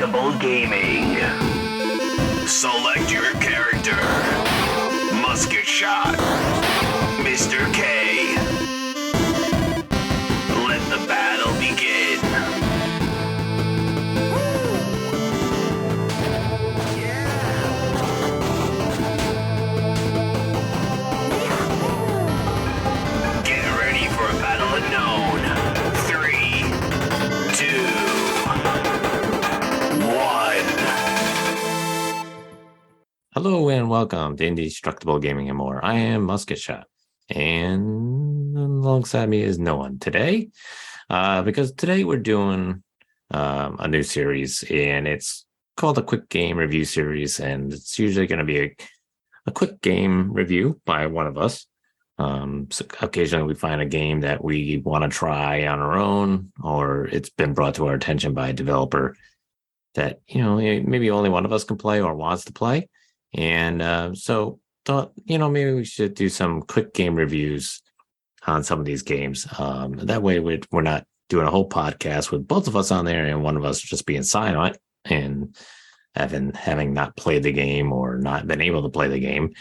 Indestructible Gaming. Select your character. Musket Shot. Mr. K. Let the battle begin. Get ready for a battle unknown. 3, 2, 1. Hello and welcome to Indestructible Gaming and More. I am Musket Shot, and alongside me is no one today, because today we're doing a new series, and it's called a quick game review series, and it's usually going to be a quick game review by one of us. So occasionally we find a game that we want to try on our own, or it's been brought to our attention by a developer that, maybe only one of us can play or wants to play. And so thought, maybe we should do some quick game reviews on some of these games. That way we're not doing a whole podcast with both of us on there and one of us just being silent and having not played the game or not been able to play the game.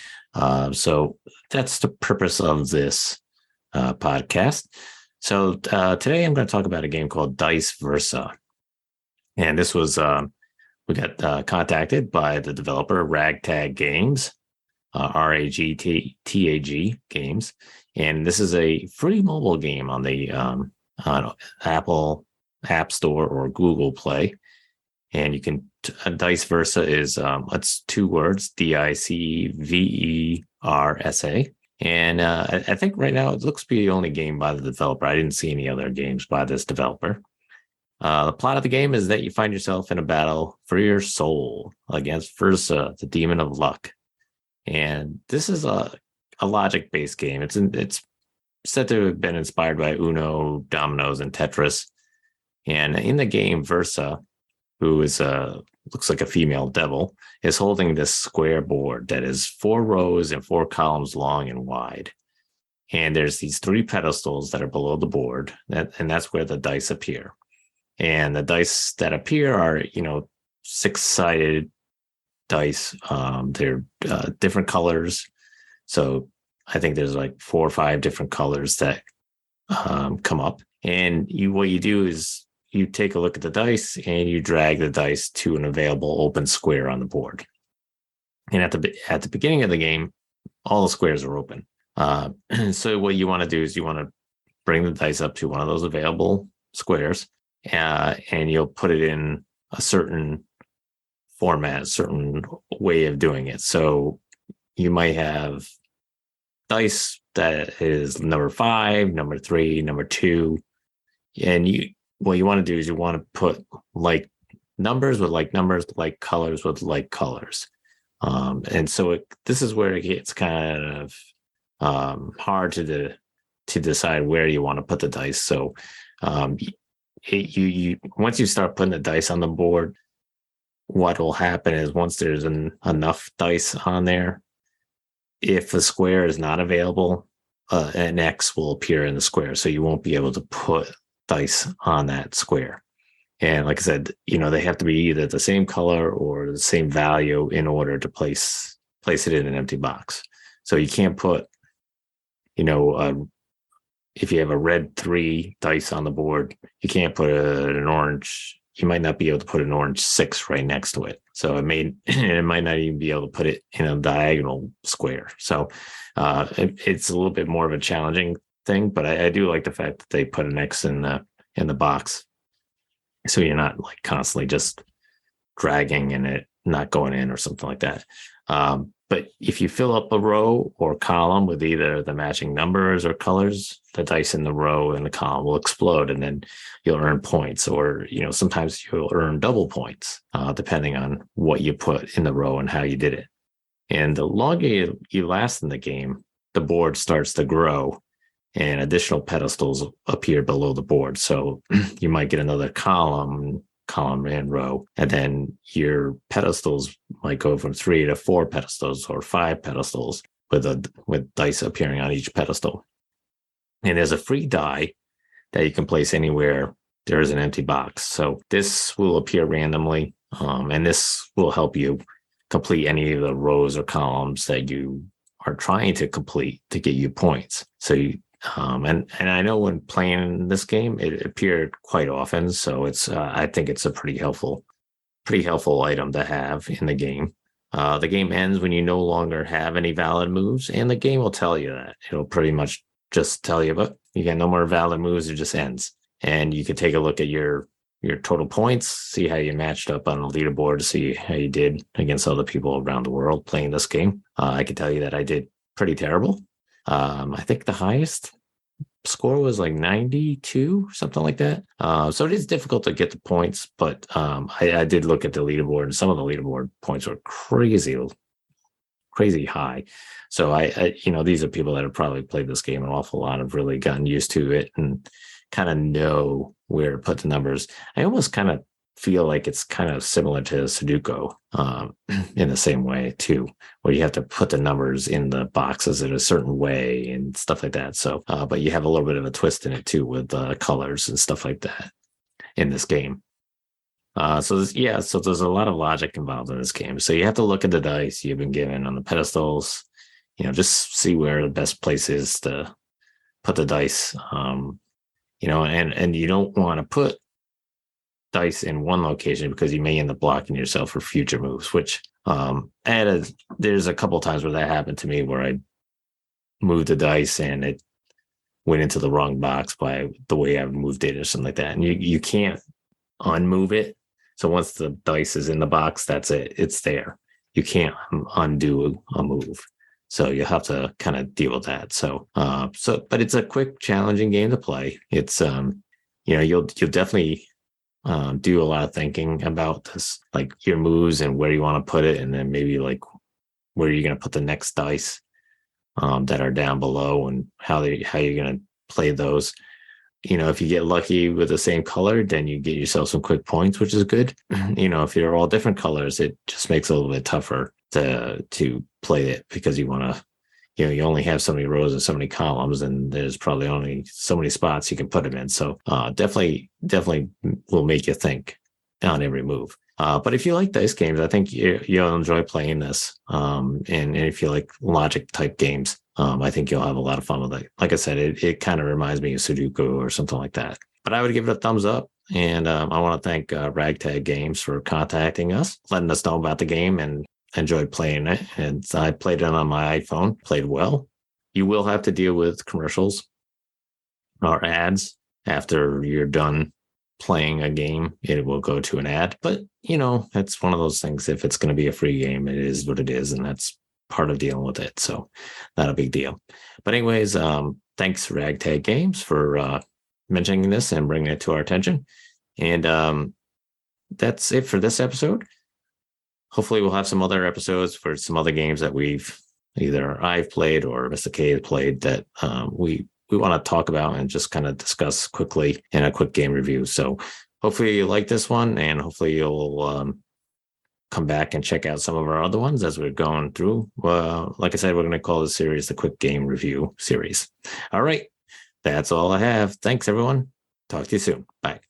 So that's the purpose of this podcast. So today I'm going to talk about a game called Dice Versa. And this was, we got contacted by the developer Ragtag Games, Ragtag Games. And this is a free mobile game on the on Apple App Store or Google Play. And you can, Dice Versa is, it's 2 words, Dicversa. And I think right now it looks to be the only game by the developer. I didn't see any other games by this developer. The plot of the game is that you find yourself in a battle for your soul against Versa, the demon of luck. And this is a logic-based game. It's said to have been inspired by Uno, Dominoes, and Tetris. And in the game, Versa, who is looks like a female devil, is holding this square board that is 4 rows and 4 columns long and wide. And there's these 3 pedestals that are below the board, and that's where the dice appear. And the dice that appear are, 6-sided dice. They're different colors. So I think there's like 4 or 5 different colors that come up. And what you do is you take a look at the dice and you drag the dice to an available open square on the board. And at the beginning of the game, all the squares are open. So what you want to do is you want to bring the dice up to one of those available squares. And you'll put it in a certain format, a certain way of doing it. So you might have dice that is number 5, number 3, number 2. And what you want to do is you want to put like numbers with like numbers, like colors with like colors. And so this is where it gets kind of hard to decide where you want to put the dice. So you once you start putting the dice on the board, what will happen is once there's enough dice on there, if the square is not available, an X will appear in the square, so you won't be able to put dice on that square. And like I said, they have to be either the same color or the same value in order to place it in an empty box. So you can't put, if you have a red 3 dice on the board, you can't put an orange. You might not be able to put an orange 6 right next to it. So it might not even be able to put it in a diagonal square. So it's a little bit more of a challenging thing, but I do like the fact that they put an X in the box, so you're not like constantly just dragging and it not going in or something like that. But if you fill up a row or column with either the matching numbers or colors, the dice in the row and the column will explode, and then you'll earn points, or, sometimes you'll earn double points, depending on what you put in the row and how you did it. And the longer you last in the game, the board starts to grow and additional pedestals appear below the board. So you might get another column and row, and then your pedestals might go from 3 to 4 pedestals or 5 pedestals with dice appearing on each pedestal. And there's a free die that you can place anywhere there is an empty box. So this will appear randomly And this will help you complete any of the rows or columns that you are trying to complete to get you points. So you, and I know when playing this game, it appeared quite often. So it's I think it's a pretty helpful item to have in the game. The game ends when you no longer have any valid moves, and the game will tell you that. It'll pretty much just tell you, but you got no more valid moves, it just ends. And you can take a look at your total points, see how you matched up on the leaderboard, to see how you did against other people around the world playing this game. I can tell you that I did pretty terrible. I think the highest score was like 92, something like that. So it is difficult to get the points, but I did look at the leaderboard, and some of the leaderboard points were crazy high. So I these are people that have probably played this game an awful lot, have really gotten used to it and kind of know where to put the numbers. I almost kind of feel like it's kind of similar to Sudoku in the same way too, where you have to put the numbers in the boxes in a certain way and stuff like that. So, but you have a little bit of a twist in it too with colors and stuff like that in this game. So there's a lot of logic involved in this game. So you have to look at the dice you've been given on the pedestals, just see where the best place is to put the dice. And you don't want to put dice in one location because you may end up blocking yourself for future moves, which there's a couple times where that happened to me, where I moved the dice and it went into the wrong box by the way I moved it or something like that. And you can't unmove it. So once the dice is in the box, that's it. It's there. You can't undo a move. So you have to kind of deal with that. But it's a quick, challenging game to play. It's, you'll definitely do a lot of thinking about this, like your moves and where you want to put it, and then maybe like where you're going to put the next dice that are down below, and how you're going to play those. If you get lucky with the same color, then you get yourself some quick points, which is good. If you're all different colors, it just makes it a little bit tougher to play it, because you want to, you only have so many rows and so many columns, and there's probably only so many spots you can put them in. So definitely will make you think on every move. But if you like dice games, I think you'll enjoy playing this. And if you like logic type games, I think you'll have a lot of fun with it. Like I said, it kind of reminds me of Sudoku or something like that. But I would give it a thumbs up. And I want to thank Ragtag Games for contacting us, letting us know about the game, and enjoyed playing it. And I played it on my iPhone, played well. You will have to deal with commercials or ads after you're done playing a game. It will go to an ad, but it's one of those things. If it's going to be a free game, it is what it is, and that's part of dealing with it. So not a big deal. But anyways, thanks Ragtag Games for mentioning this and bringing it to our attention. And that's it for this episode. Hopefully we'll have some other episodes for some other games that I've played or Mr. K has played that we want to talk about and just kind of discuss quickly in a quick game review. So hopefully you like this one, and hopefully you'll come back and check out some of our other ones as we're going through. Like I said, we're going to call this series the Quick Game Review series. All right. That's all I have. Thanks, everyone. Talk to you soon. Bye.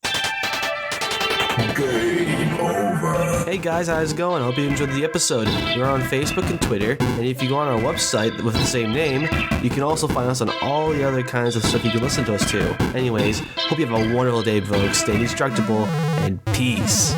Game over. Hey guys, how's it going? I hope you enjoyed the episode. We're on Facebook and Twitter, and if you go on our website with the same name, you can also find us on all the other kinds of stuff you can listen to us to. Anyways, hope you have a wonderful day, folks. Stay indestructible, and peace.